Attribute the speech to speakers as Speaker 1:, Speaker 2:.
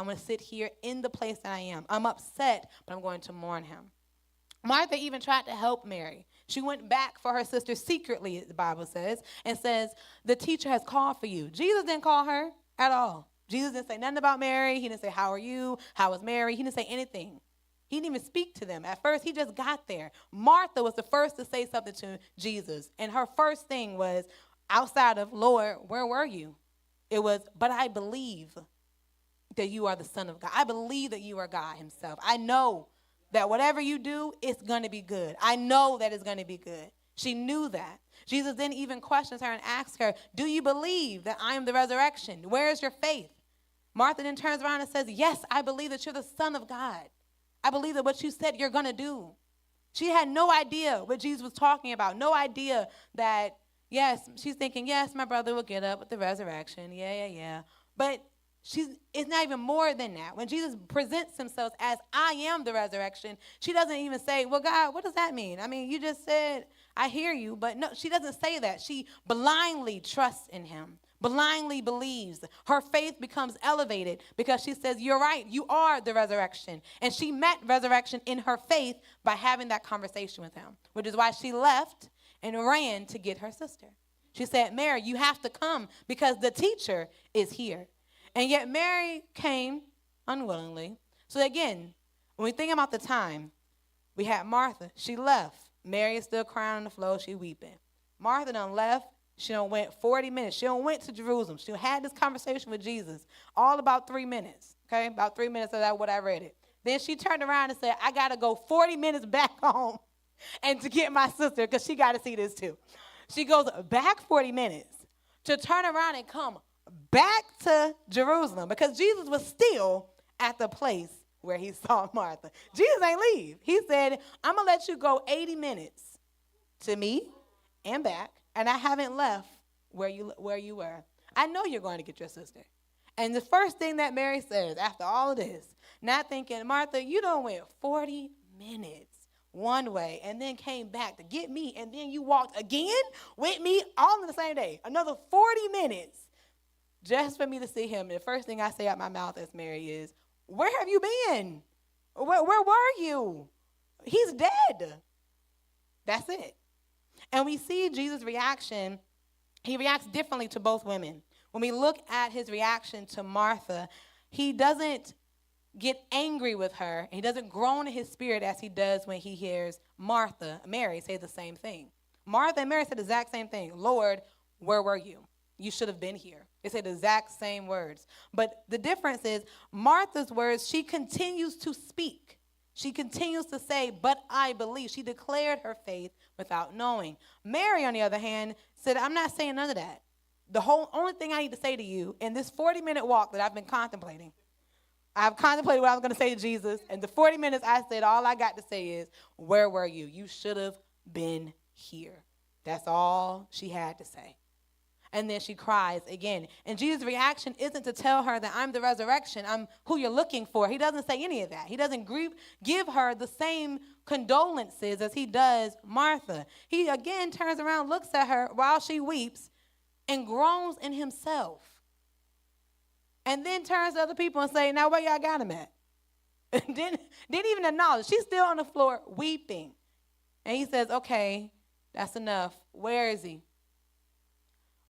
Speaker 1: I'm going to sit here in the place that I am. I'm upset, but I'm going to mourn him. Martha even tried to help Mary. She went back for her sister secretly, the Bible says, and says, the teacher has called for you. Jesus didn't call her at all. Jesus didn't say nothing about Mary. He didn't say, how are you? How is Mary? He didn't say anything. He didn't even speak to them. At first, he just got there. Martha was the first to say something to Jesus. And her first thing was, outside of, Lord, where were you? It was, but I believe that you are the Son of God. I believe that you are God himself. I know that whatever you do, it's going to be good. I know that it's going to be good. She knew that. Jesus then even questions her and asks her, do you believe that I am the resurrection? Where is your faith? Martha then turns around and says, yes, I believe that you're the Son of God. I believe that what you said you're going to do. She had no idea what Jesus was talking about. No idea that, yes, she's thinking, yes, my brother will get up with the resurrection. Yeah. But it's not even more than that. When Jesus presents himself as I am the resurrection, she doesn't even say, well, God, what does that mean? I mean, you just said, I hear you. But no, she doesn't say that. She blindly trusts in him, blindly believes. Her faith becomes elevated because she says, you're right, you are the resurrection. And she met resurrection in her faith by having that conversation with him, which is why she left and ran to get her sister. She said, Mary, you have to come because the teacher is here. And yet Mary came unwillingly. So again, when we think about the time, we had Martha. She left. Mary is still crying on the floor. She weeping. Martha done left. She done went 40 minutes. She done went to Jerusalem. She had this conversation with Jesus. All about 3 minutes. Okay, about 3 minutes of that, what I read it. Then she turned around and said, I got to go 40 minutes back home and to get my sister because she got to see this too. She goes back 40 minutes to turn around and come back to Jerusalem because Jesus was still at the place where he saw Martha. Jesus ain't leave. He said, I'm going to let you go 80 minutes to me and back, and I haven't left where you were. I know you're going to get your sister. And the first thing that Mary says after all of this, not thinking, Martha, you done went 40 minutes one way and then came back to get me, and then you walked again with me all in the same day. Another 40 minutes. Just for me to see him. And the first thing I say out my mouth as Mary is, where have you been? Where were you? He's dead. That's it. And we see Jesus' reaction. He reacts differently to both women. When we look at his reaction to Martha, he doesn't get angry with her. He doesn't groan in his spirit as he does when he hears Mary say the same thing. Martha and Mary said the exact same thing. Lord, where were you? You should have been here. They say the exact same words. But the difference is Martha's words, she continues to speak. She continues to say, but I believe. She declared her faith without knowing. Mary, on the other hand, said, I'm not saying none of that. The only thing I need to say to you in this 40-minute walk that I've been contemplating, I've contemplated what I was going to say to Jesus, and the 40 minutes I said, all I got to say is, where were you? You should have been here. That's all she had to say. And then she cries again. And Jesus' reaction isn't to tell her that I'm the resurrection, I'm who you're looking for. He doesn't say any of that. He doesn't give her the same condolences as he does Martha. He again turns around, looks at her while she weeps, and groans in himself. And then turns to other people and say, now where y'all got him at? didn't even acknowledge. She's still on the floor weeping. And he says, okay, that's enough. Where is he?